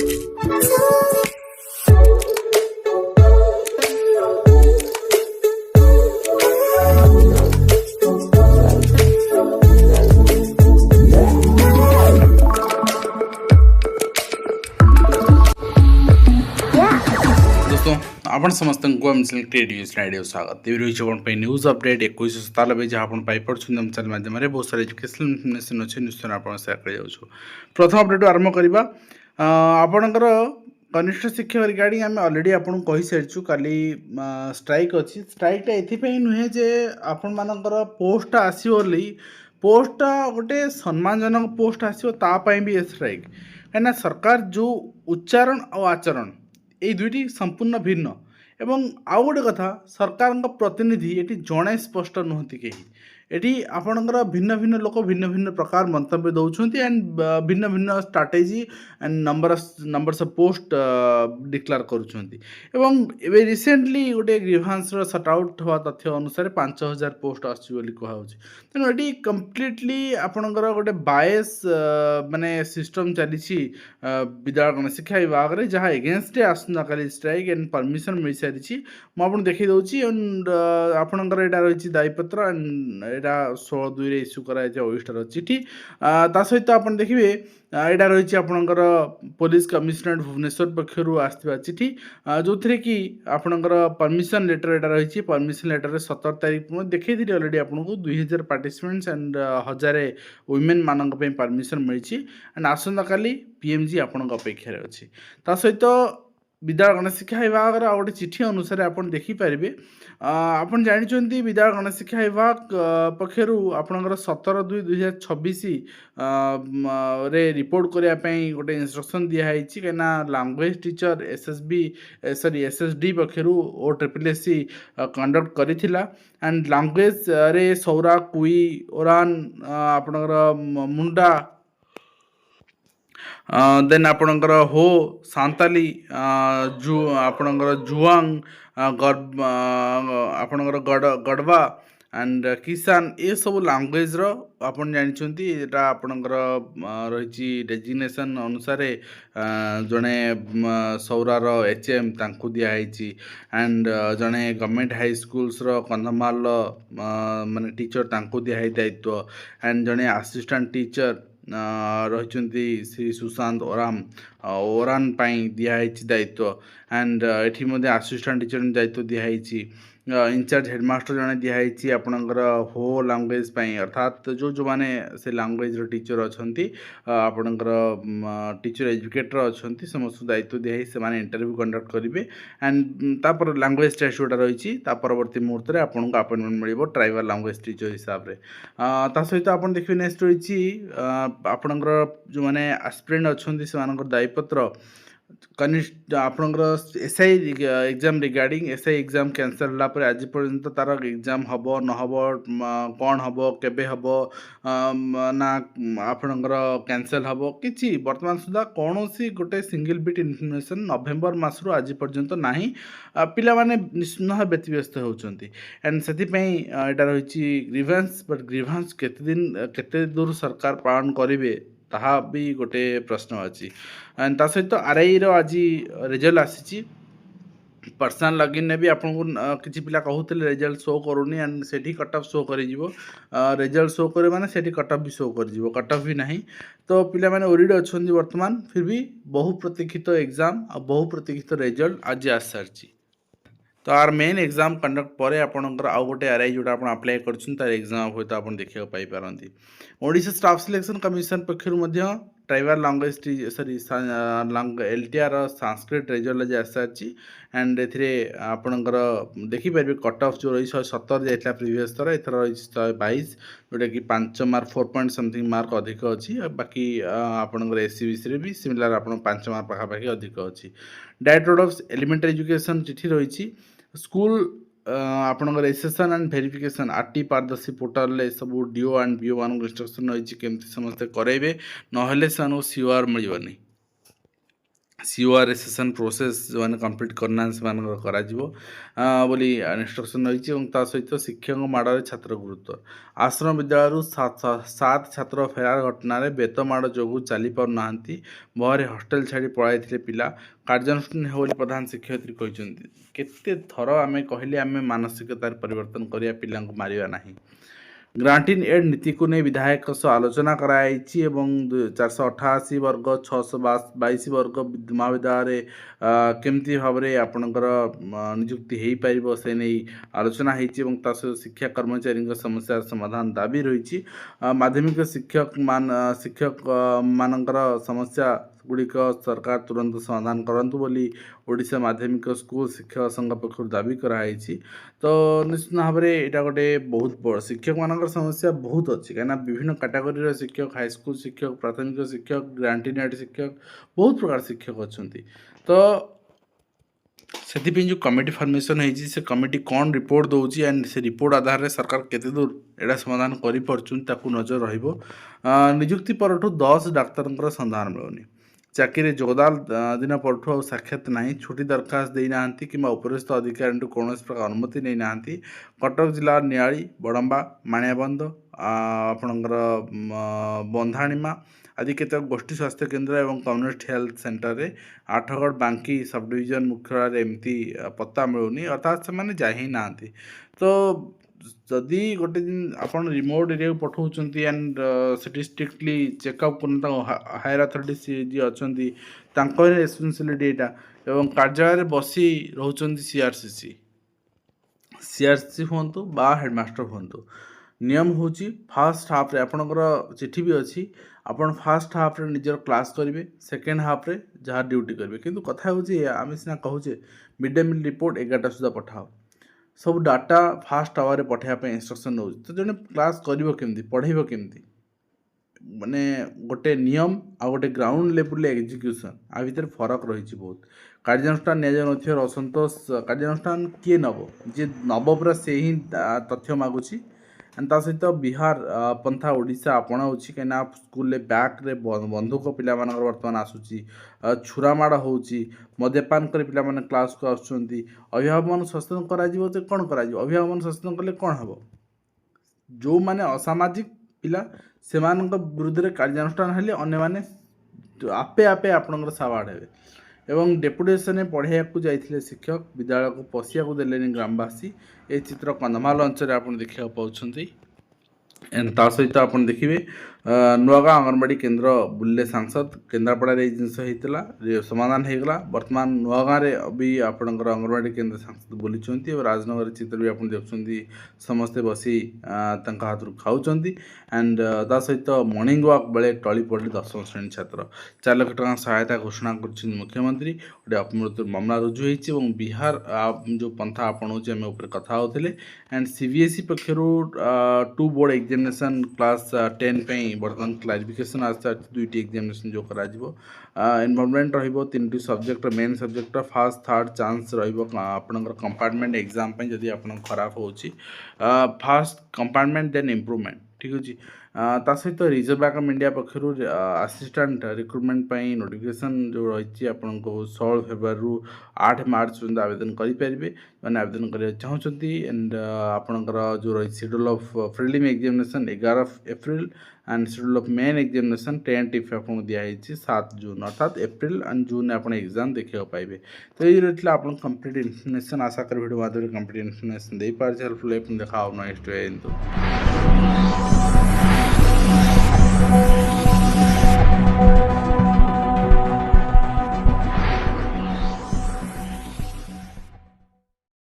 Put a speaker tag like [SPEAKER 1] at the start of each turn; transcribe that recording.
[SPEAKER 1] आपण समस्त radio radio स्वागत रही है न्यूज अपडेट 2197 जहाँ आप पाइपे चैनल माध्यम बहुत सारे एजुकेशनल इनफर्मेशन अच्छे निश्चय आप सेयार कर प्रथम अपडेट आरंभ करवा आपणकर कनिष्ठ शिक्षा रिगार्डिंग आम अलरेडी आपको कही सारी काली स्ट्राइक अच्छी स्ट्राइकटा ये नुहे जे आपण मानकर पोस्ट आसो पोस्टा गोटे सम्मानजनक पोस्ट आसपाई भी ये स्ट्राइक कहीं सरकार जो उच्चारण और आचरण ये दुईटी संपूर्ण भिन्न एवं आउ गोटे कथा सरकार प्रतिनिधि ये जड़े स्पष्ट नुहति कहीं एटी आपणकर भिन्न भिन्न लोक भिन्न भिन्न प्रकार मंतव्य दौरान एंड भिन्न भिन्न strategy and numbers of post declare करुँच रिसेंटली गोटे ग्रीभांस सट आउट हुआ तथ्य अनुसार 5000 पोस्ट आसुच्ची कहूँ तेणु ये कम्प्लीटली आपणकर गोटे बायस माने सिस्टम चली विद्यालय गणशिक्षा विभाग में जहाँ एगेन्स्टे आसना काली स्ट्राइक एंड परमिशन मिल सारी मुझे देखी दूसरी एंड आपणकर यहाँ रही दायीपत्र एंड 16/2 इश्यू करार चिठी ता सहित आप देखिए यहाँ रही आपणकर पुलिस कमिशनरेट भुवनेश्वर पक्षर आसवा चिठी जो थी कि आपणकर परमिशन लेटर यहाँ रही परमिशन लेटर 17 तारीख देखी थी अलरेडी आपको 2000 पार्टिसिपेंट्स एंड 1000 वुमेन मानक परमिशन मिली एंड आसंता काली पीएमजी आपण अपेक्षा अच्छी ता सहित विद्यालय गणशिक्षा विभाग गोटे चिठी अनुसार आप देखिपारे आप जानते विद्यालय गणशिक्षा विभाग पक्षर आपणकर 17/2/2026 रे रिपोर्ट करने गोटे इंस्ट्रक्शन दिखाई कहीं लैंग्वेज टीचर एसएसडी पक्षर ओ SSSC कंडक्ट करिथिला एंड लैंग्वेज रे सौरा कुई ओरान आपणकर मुंडा देन आपणकर हो सांताली जु आपणकर जुआंग आपणकर गडवा एंड किसान ये सब लैंग्वेज रो आपन जानते यहाँ आपणकर रही डेजिग्नेशन अनुसार जड़े सौरार HM तांकु दिखाई एंड जड़े गवर्नमेंट हाई स्कूल्स कंधमाल माने टीचर तांकु दिखाई दायित्व एंड जड़े असिस्टेंट टीचर रही श्री सुशांत ओरान दिखाई दायित्व एंड ये असिस्टेंट टीचर दायित्व दिखाई इंचार्ज हेडमास्टर जड़े दिखाई आपणकर हो लैंग्वेज अर्थात जो मैंने से लैंग्वेज टीचर अच्छा आपणकर टीचर एजुकेटर अच्छा समस्त दायित्व दिखाई से इंटरव्यू कंडक्ट करेंगे एंड तापर लैंग्वेज टेस्ट जोटा रही परवर्ती मुहूर्त में आपको अपॉइंटमेंट मिल ट्राइबल लैंग्वेज टीचर हिसाब से ता सहित आप देखिए नेक्स्ट रही आपणकर जो मैंने एस्पिरेंट अच्छा से दायीपत्र कनिष्ठ आपणकर SI exam regarding SI exam cancel होगा आज पर्यंत तार एग्जाम हम न हम कौन हम केबे हम ना आपणकर कैंसल हम कि बर्तमान सुधा कौन सी गोटे सिंगल बिट इनफर्मेशन नवेम्बर मासरू आज पर्यंत ना पिला माने निश्चित व्यतिव्यस्त होती एंड से यहाँ रही ग्रीभांस बट ग्रीभांस केते दूर सरकार पालन करेंगे ताहा भी गोटे प्रश्न अच्छी एंड ता सहित आरआई आज रिजल्ट आसी पर्सनल लॉगिन ने भी आपको किसी पिला कहते रिजल्ट शो करूनी एंड से कट ऑफ शो कर रिजल्ट शो करे माने से कट ऑफ भी शो कर कट ऑफ भी नहीं तो पिला माने ओरिड अच्छा वर्तमान फिर भी बहु प्रतीक्षित एग्जाम और बहु प्रतीक्षित रिजल्ट आज आस सारी तो आर मेन एग्जाम कंडक्ट पर आपंकर आउ गोटे आरआई जोटा आप अप्लाई कर एग्जाम हूँ तो आप देखा पाइपारती ओडिशा स्टाफ सिलेक्शन कमिशन पक्षर tribal language sorry LTR Sanskrit result आज आस सारी एंड आपणकर देखिपारे कट ऑफ जो रही 117 जाता प्रीवियस थर एथर रही 122 जोटा कि 5 मार्क 4 पॉइंट समथिंग मार्क अधिक अच्छी बाकी आपणकर SCBC भी सिमिलार आप 5 मार्क पाखापाखि अधिक अच्छी डायरेक्टर ऑफ एलिमेंटरी एजुकेशन चिठी रही स्कूल आपणकर एसेसन एंड वेरिफिकेशन RT पारदर्शी पोर्टाल सब DO एंड BO मान इंस्ट्रक्शन रही केमती समस्ते करेंगे ना से COR मिलनी सीओआर सेसन प्रोसेस जो मैंने कंप्लीट करना से बोली इंस्ट्रक्शन रही सहित शिक्षक माड़ छात्र गुरुत्व आश्रम विद्यालय सात छात्र फेरार घटन बेत माड़ जो चली पारना भरे हस्टेल छाड़ी पलि पिला कार्यानुष्ठान हो प्रधान शिक्षयित्री कहते केते थर आम कहले आम मानसिकतार परिवर्तन करिया पिला मारिबा नाही। ग्रांट इन एड नीति को नहीं विधायक आलोचना कराई 488 वर्ग 622 वर्ग महाविद्यालय केमती भाव में आपणकर नियुक्ति हो पार से नहीं आलोचना होती शिक्षा कर्मचारी समस्या समाधान दाबी रही माध्यमिक शिक्षक मानकर समस्या गुड़िक सरकार तुरंत समाधान करंतु बोली ओडिशा माध्यमिक स्कूल शिक्षक संघ पक्ष दाबी कराई। तो निश्चित भाव में यहाँ गोटे बहुत बड़ शिक्षक मान समस्या बहुत अच्छी कहीं विभिन्न कैटेगोरी शिक्षक हाईस्कल शिक्षक प्राथमिक शिक्षक ग्रांटिनेट शिक्षक बहुत प्रकार शिक्षक अच्छा। तो से जो कमिटी फॉर्मेशन होती से कमिटी कौन रिपोर्ट दौर एंड से रिपोर्ट आधार में सरकार केते दूर एटा समाधान कर नजर निजुक्ति पर 10 डाक्तर संधान मिलूनी चाकरी जोगदान दिन पर साक्षात ना छुट्टी दरखास्त देना कि उपरिस्थ अधिकारी कौन प्रकार अनुमति नहीं ना कटक जिला नियाली बड़म्बा माणियाबंध आपणकर बंधाणीमा आदि केत गोष्ठी स्वास्थ्य केन्द्र एवं कम्युनिटी हेल्थ सेंटर रे आठगढ़ बांकी सब डिविजन मुख्यालय एमती पत्ता मिलूनी अर्थात से जा ही ना। तो जदि गोटे दिन आप रिमोट एरिया को पठाऊँ एंड से स्ट्रिक्टली चेकअप कर हायर अथॉरिटी जी अच्छा रेस्पॉन्सिबिलिटी यहाँ एवं कार्यालय बसी रोच सीआरसी हूँ बा हेडमास्टर हूँ नियम हूँ फास्ट हाफ्रे आपणकर चिठी भी अच्छी आपन फास्ट हाफ्रे निजर क्लास करेंगे सेकेंड हाफ्रे जहाँ ड्यूटी करेंगे किंतु कथा हूँ आम सीना कहूचे मिड डे मिल रिपोर्ट 11टा सुधा पठाओ सब डाटा फास्ट आवर पठाइबा इंस्ट्रक्शन नौ तो जड़े क्लास करें पढ़ेब केमती माने गोटे नियम आ गोटे ग्राउंड लेवल एग्जीक्यूशन आ भितर फरक रही बहुत कार्यानुष्ठान नि असंतोष कार्यानुष्ठान किए नब जी नब पूरा से ही तथ्य मागुची ता सहित बिहार पंथा ओडिशा अपनाऊँ कहीं स्कूल बैग्रे बंधुक पिला बर्तमान आसूची छुरामाड़ हो मद्यपान कर पिला माने क्लास को आसुच्चंती अभिभावक मान सचेतन करा कौन कर अभिभावक मान सचेतन कले कौन हम जो माने असामाजिक पिला से विरुद्ध कार्यानुष्ठान हेले अन्य माने आपे आपे आपणकर सावाड़ हे एवं डेपुटेशन पढ़ाई को जाते शिक्षक विद्यालय को पशिया को देले ग्रामवासी ये चित्र कंधमाल अंचल आप देखा पाँच एंड ता सहित आप देखिए नुआगाँ अंगनवाड़ी केन्द्र बुले सांसद केन्द्रापड़ा जिनस होता समाधान होगला बर्तमान नुआगाँ भी आपणकर अंगनवाड़ी केन्द्र सांसद बुली राजनगर चित्र भी आप देखुं समस्ते बसी हाथ खाऊँ एंड ता सहित मॉर्निंग वॉक बेले टली पड़े 10वीं श्रेणी छात्र 4 लाख टका सहायता घोषणा कर मुख्यमंत्री गोटे अपमृत्यु मामला रुजु होती बिहार जो पंथा आपणाऊँ आम कथा होते एंड सीबीएसई पक्षर 2 बोर्ड एग्जामिनेशन क्लास 10 बर्तमान क्लारिफिकेशन आसा 2टी एग्जामिनेशन जो करा इनवॉल्वमेंट रहिबो 3टी subject main subject first third chance रहिबो आपनकर कंपार्टमेंट एग्जाम पे जदि आपन खराब होची फास्ट कंपार्टमेंट देन इम्प्रूवमेंट ठीक अछि ता सहित रिजर्व बैंक ऑफ इंडिया पक्षर असिस्टेंट रिक्रुटमेंट नोटिफिकेशन जो रही आपन को 16 फेब्रुआरी रु 8 मार्च पर्यंत आवेदन करेंगे मैंने आवेदन करने चाहते एंड आपणकर जो रही schedule of prelim examination 11 April and schedule of main examination 10 tiff आप दिखाई 7 जून अर्थात एप्रिल एंड जून में आप एग्जाम देखा पाइबे। तो ये रही आप कंप्लीट इनफर्मेशन आशा कर वीडियो माध्यम कंप्लीट इनफर्मेशन दे पारे हेल्पफुल देखा नेक्स्ट।